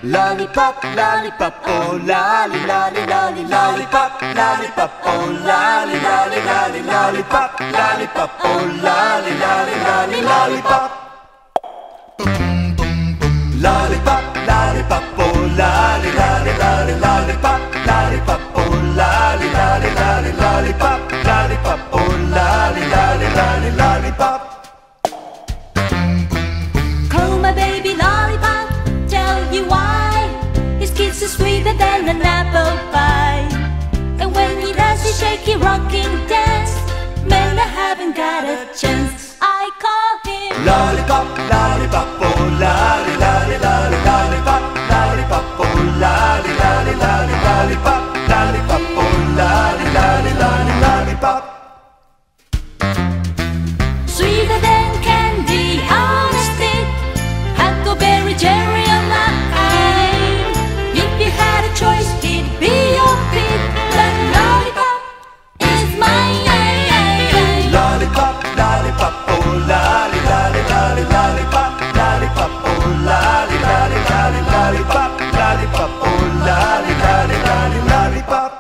Lollipop, lollipop, oh lolly, lolly, lolly, lollipop, lollipop, oh lolly, lolly, lolly, lollipop, lollipop, oh lolly, lolly, lolly, lollipop. Lollipop, lollipop, oh lolly, lolly, lolly, lollipop, lollipop, oh lolly, lolly, lolly, lollipop, lollipop, oh lolly, lolly, lolly, lollipop. Call my baby lollipop, tell you why. His kiss is sweeter than an apple pie. And when he does his shaky rocking dance, man, I haven't got a chance. I call him Lollipop, lollipop, oh lolly, lolly, lolly, lollipop, lollipop, oh lolly, lolly, lolly, lollipop, lollipop, oh lolly, lolly, lolly, lollipop. sweeter than candy on a stick, huckleberry cherry on mine. If you had a choice, he'd be your pick, but lollipop is mine. Lollipop, lollipop, oh lolly, lolly, lolly, lollipop, lollipop, oh lolly, lolly, lolly, lollipop, lollipop, oh lolly, lolly, lolly, lollipop.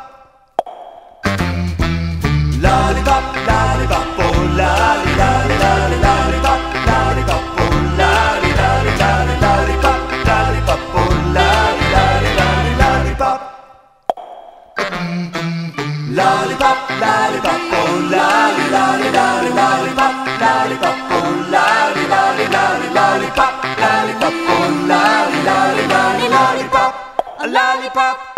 Lollipop, lollipop, oh lolly, lolly, lolly, lollipop, lollipop, oh lolly, lolly, lolly, lollipop, lollipop, oh lolly, lolly, lolly, lollipop. Lollipop, lollipop, oh lolly, lolly, lolly, lollipop, lollipop, oh lolly, lolly, lolly, lollipop, lollipop, oh lolly, lolly, lolly, lollipop, a lollipop.